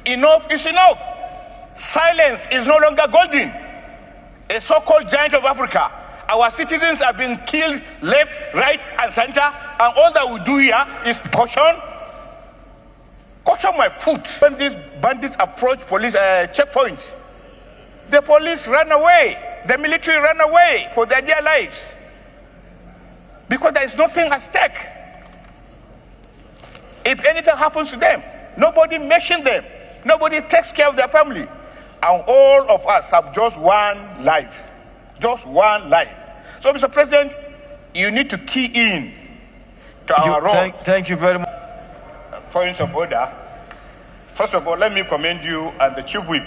Enough is enough. Silence is no longer golden. A so-called giant of Africa. Our citizens are being killed left, right, and center, and all that we do here is caution. Caution my foot. When these bandits approach police checkpoints, the police ran away. The military ran away for their dear lives. Because there is nothing at stake. If anything happens to them, nobody mentions them. Nobody takes care of their family. And all of us have just one life. Just one life. So, Mr. President, you need to key in to our role. Thank you very much. Points of order. First of all, let me commend you and the Chief Whip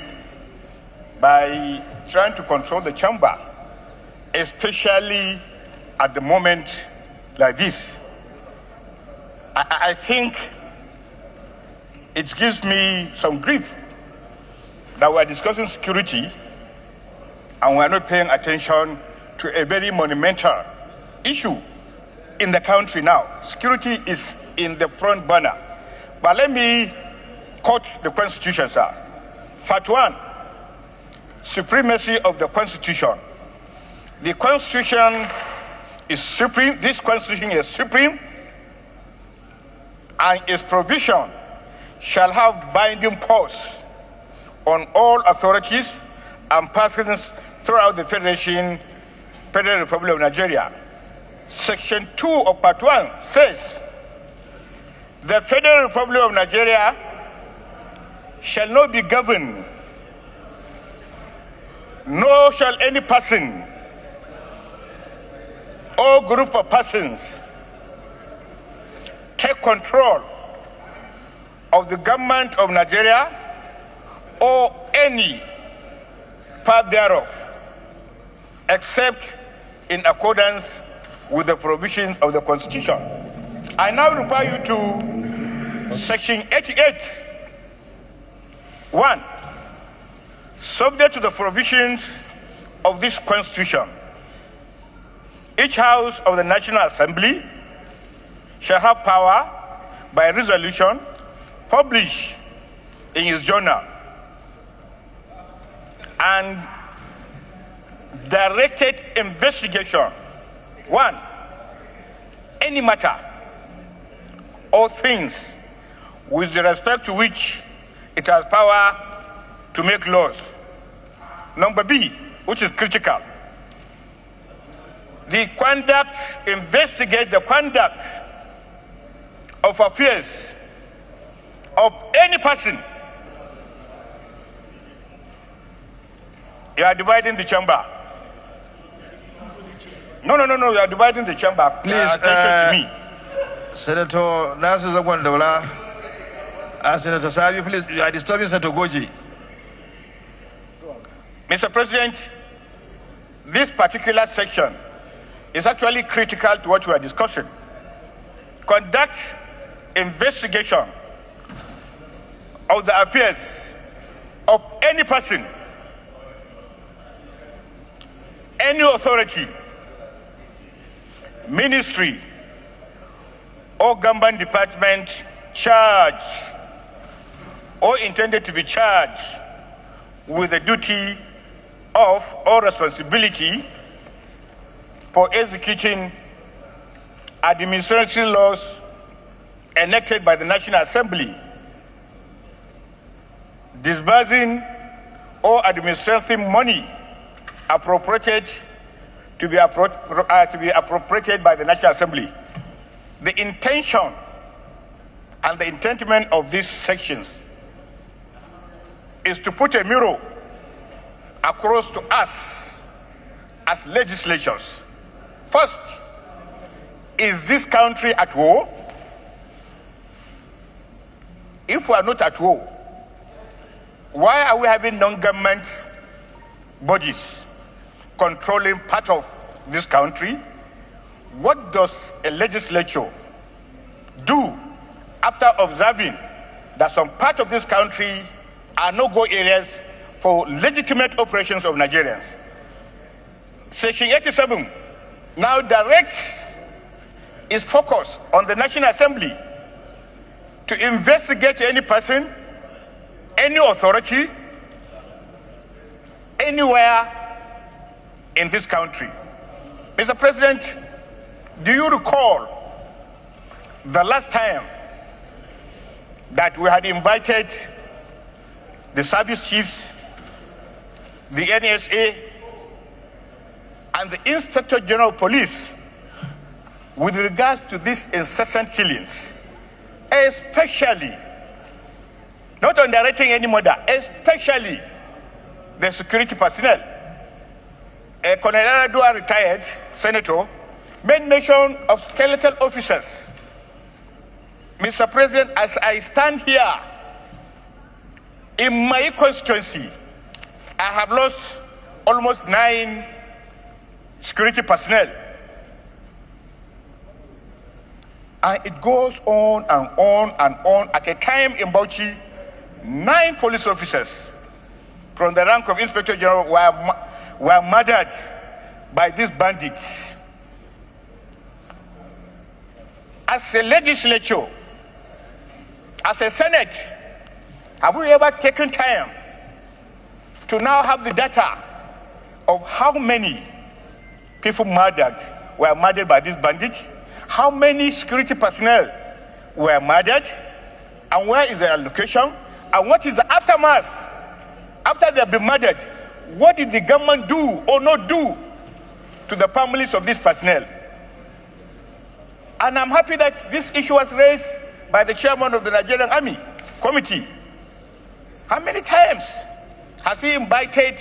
by trying to control the chamber, especially at the moment like this. I think it gives me some grief that we are discussing security and we are not paying attention to a very monumental issue in the country now. Security is in the front burner. But let me quote the Constitution, sir. Part 1, supremacy of the Constitution. The Constitution is supreme. This Constitution is supreme, and its provision shall have binding force on all authorities and persons throughout the Federal Republic of Nigeria. Section 2 of Part 1 says, the Federal Republic of Nigeria shall not be governed, nor shall any person or group of persons take control of the government of Nigeria or any part thereof, except in accordance with the provisions of the Constitution. I now refer you to Section 88, 1. Subject to the provisions of this Constitution, each House of the National Assembly shall have power by resolution published in its journal and directed investigation. 1. Any matter or things with respect to which it has power to make laws. Number B, which is critical. Investigate the conduct of affairs of any person. You are dividing the chamber. No, you are dividing the chamber. Please, attention to me. Senator Nasu Zagwandola, Senator Sabi, please, you are disturbing Senator Goji. Mr. President, this particular section is actually critical to what we are discussing. Conduct investigation of the affairs of any person, any authority, ministry, or government department charged or intended to be charged with the duty of or responsibility for executing administrative laws enacted by the National Assembly, disbursing or administrating money appropriated to be appropriated by the National Assembly. The intention and the intent of these sections is to put a mirror across to us as legislators. First, is this country at war? If we are not at war, why are we having non-government bodies controlling part of this country? What does a legislature do after observing that some part of this country are no-go areas for legitimate operations of Nigerians? Section 87 now directs its focus on the National Assembly to investigate any person any authority anywhere in this country. Mr. President, do you recall the last time that we had invited the service chiefs, the NSA, and the Inspector General of Police with regards to these incessant killings, especially, not underrating any murder, especially the security personnel? Colonel Aradua, retired senator, made mention of skeletal officers. Mr. President, as I stand here, in my constituency, I have lost almost 9 security personnel. And it goes on and on and on. At a time in Bauchi, 9 police officers from the rank of Inspector General were murdered by these bandits. As a legislature, as a Senate, have we ever taken time to now have the data of how many people were murdered by these bandits? How many security personnel were murdered? And where is their location? And what is the aftermath? After they have been murdered, what did the government do or not do to the families of these personnel? And I'm happy that this issue was raised by the chairman of the Nigerian Army Committee. How many times has he invited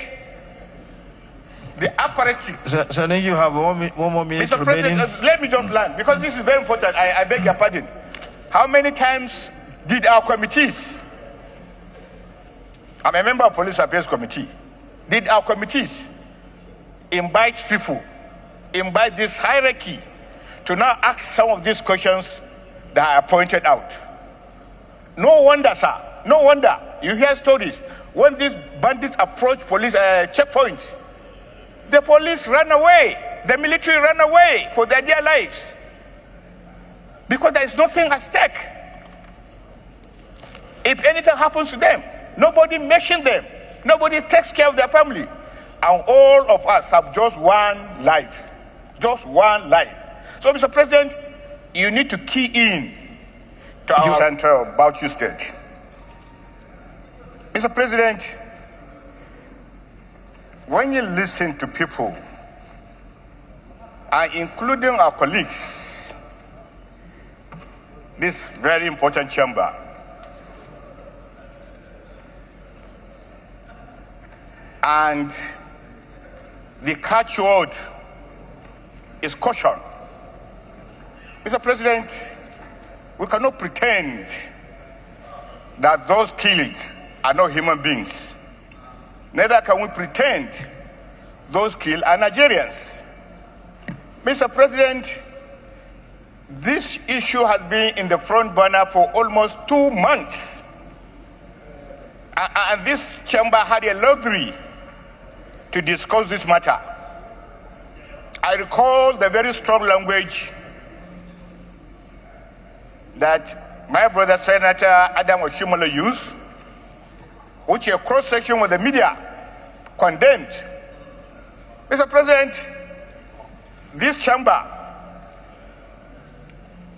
the apparatus? So then you have one more minute Mr. remaining. President, let me just land, because this is very important. I beg your pardon. How many times did our committees, I'm a member of Police Affairs Committee, did our committees invite people, invite this hierarchy to now ask some of these questions that I pointed out? No wonder, sir, no wonder you hear stories. When these bandits approach police checkpoints, the police ran away, the military ran away for their dear lives, because there is nothing at stake. If anything happens to them, nobody mentions them, nobody takes care of their family, and all of us have just one life, just one life. So, Mr. President, you need to key in to our center of Bauchi State. Mr. President, when you listen to people, and including our colleagues, this very important chamber, and the catchword is caution. Mr. President, we cannot pretend that those killed are not human beings. Neither can we pretend those killed are Nigerians. Mr. President, this issue has been in the front burner for almost 2 months. And this chamber had a luxury to discuss this matter. I recall the very strong language that my brother Senator Adam Oshimole used, which a cross-section of the media condemned. Mr. President, this chamber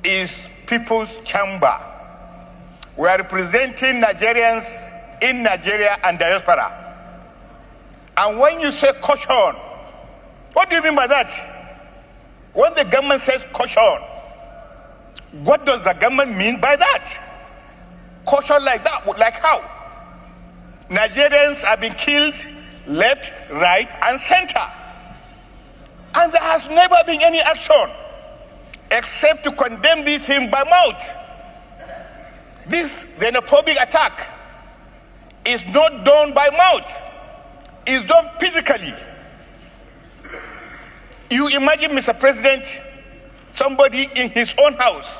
is people's chamber. We are representing Nigerians in Nigeria and diaspora. And when you say caution, what do you mean by that? When the government says caution, what does the government mean by that? Caution like that, like how? Nigerians have been killed left, right, and center. And there has never been any action except to condemn this thing by mouth. This xenophobic attack is not done by mouth. It's done physically. You imagine, Mr. President, somebody in his own house,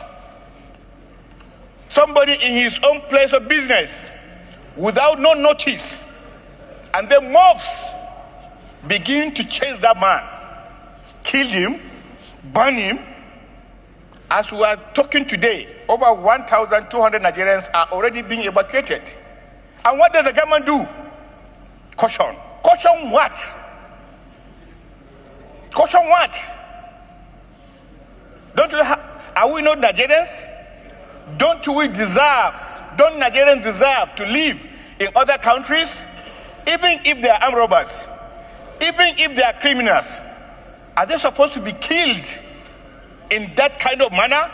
somebody in his own place of business, without no notice, and then mobs begin to chase that man, kill him, burn him. As we are talking today, over 1,200 Nigerians are already being evacuated. And what does the government do? Caution. Caution what? Caution what? Are we not Nigerians? Don't Nigerians deserve to live in other countries? Even if they are armed robbers, even if they are criminals, are they supposed to be killed in that kind of manner?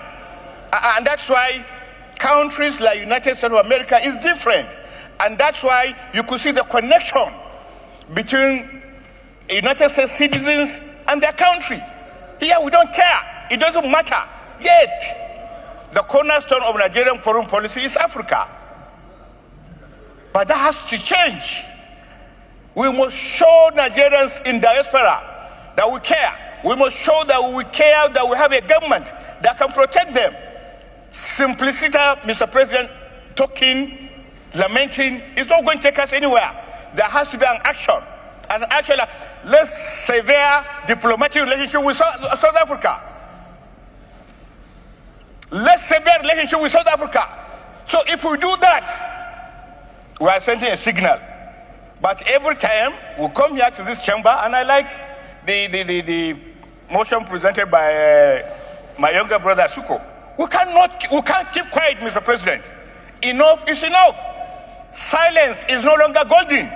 And that's why countries like United States of America is different. And that's why you could see the connection between United States citizens and their country. Here we don't care. It doesn't matter. Yet, the cornerstone of Nigerian foreign policy is Africa. But that has to change. We must show Nigerians in diaspora that we care. We must show that we care, that we have a government that can protect them. Simplicity, Mr. President, talking, lamenting, is not going to take us anywhere. There has to be an action. And actually, let's sever diplomatic relationship with South Africa. Let's sever relationship with South Africa. So if we do that, we are sending a signal. But every time we come here to this chamber, and I like the motion presented by my younger brother Suko. We can't keep quiet, Mr. President. Enough is enough. Silence is no longer golden.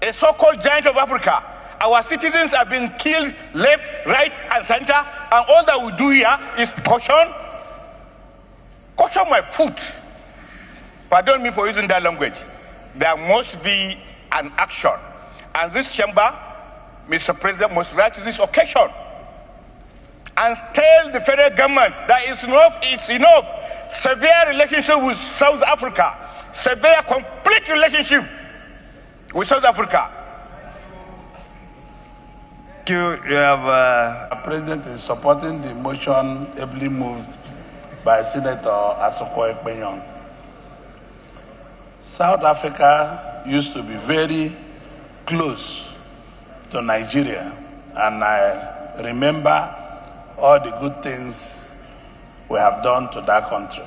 A so-called giant of Africa. Our citizens are being killed left, right, and center, and all that we do here is caution. Caution my foot. Pardon me for using that language. There must be an action. And this chamber, Mr. President, must rise to this occasion and tell the federal government that it's enough. Severe relationship with South Africa. Severe complete relationship with South Africa. Thank you. You have... The President is supporting the motion ably moved by Senator Asoko Ekpenyong. South Africa used to be very close to Nigeria, and I remember all the good things we have done to that country.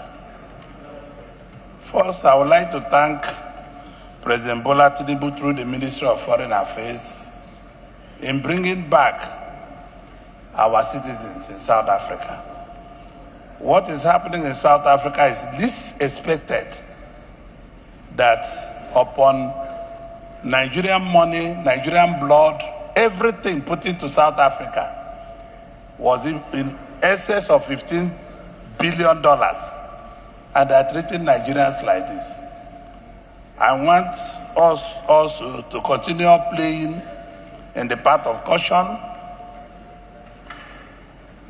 First, I would like to thank President Bola Tinubu through the Ministry of Foreign Affairs in bringing back our citizens in South Africa. What is happening in South Africa is least expected, that upon Nigerian money, Nigerian blood, everything put into South Africa was in excess of $15 billion, and they're treating Nigerians like this. I want us also to continue playing in the path of caution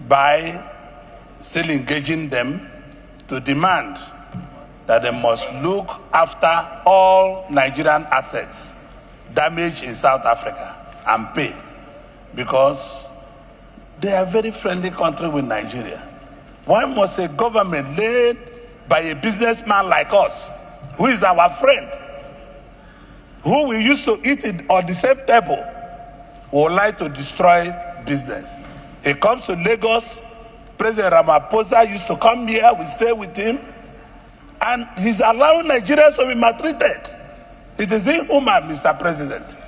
by still engaging them to demand that they must look after all Nigerian assets damaged in South Africa and pay, because they are a very friendly country with Nigeria. Why must a government led by a businessman like us, who is our friend, who we used to eat on the same table, would like to destroy business? He comes to Lagos. President Ramaphosa used to come here, we stay with him, and he's allowing Nigerians to be maltreated. It is inhuman, Mr. President.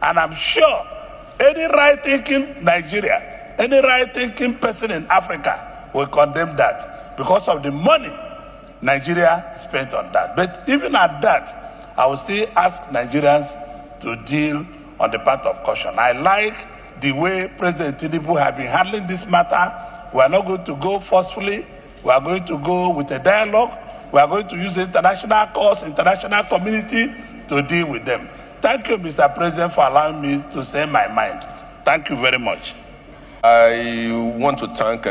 And I'm sure any right-thinking Nigeria, any right-thinking person in Africa will condemn that because of the money Nigeria spent on that. But even at that, I will still ask Nigerians to deal on the path of caution. I like the way President Tinubu has been handling this matter. We are not going to go forcefully. We are going to go with a dialogue. We are going to use the international courts, international community to deal with them. Thank you, Mr. President, for allowing me to say my mind. Thank you very much. I want to thank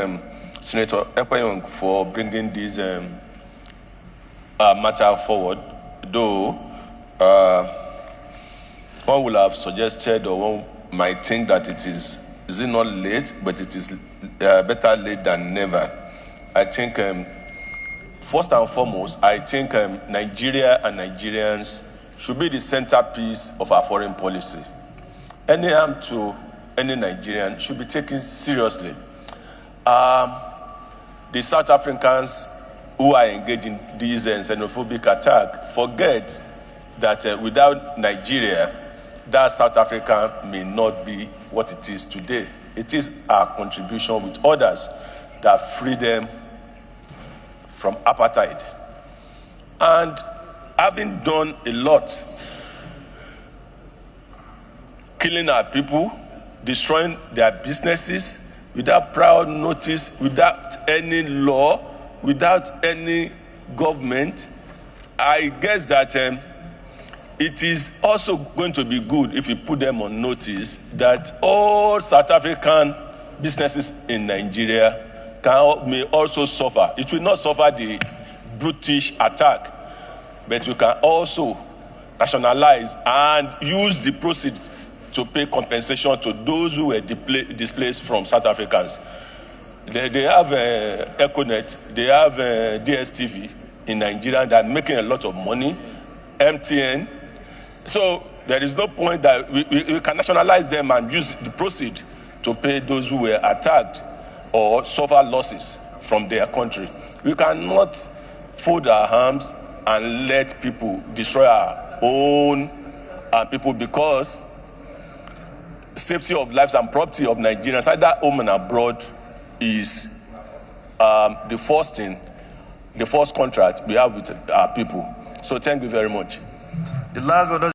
Senator Ekpenyong for bringing this matter forward, though one will have suggested, or one might think that it is it not late, but it is better late than never. I think, first and foremost, I think Nigeria and Nigerians should be the centerpiece of our foreign policy. Any harm to any Nigerian should be taken seriously. The South Africans who are engaged in these xenophobic attack forget that without Nigeria, that South Africa may not be what it is today. It is our contribution with others that free them from apartheid. And having done a lot, killing our people, destroying their businesses without prior notice, without any law, without any government, I guess that it is also going to be good if we put them on notice that all South African businesses in Nigeria may also suffer. It will not suffer the brutish attack, but we can also nationalize and use the proceeds to pay compensation to those who were displaced from South Africans. They have Econet, they have DSTV in Nigeria that are making a lot of money, MTN. So there is no point that we can nationalize them and use the proceeds to pay those who were attacked or suffer losses from their country. We cannot fold our arms and let people destroy our own people, because safety of lives and property of Nigerians, either home and abroad, is the first thing, the first contract we have with our people. So thank you very much. The last but not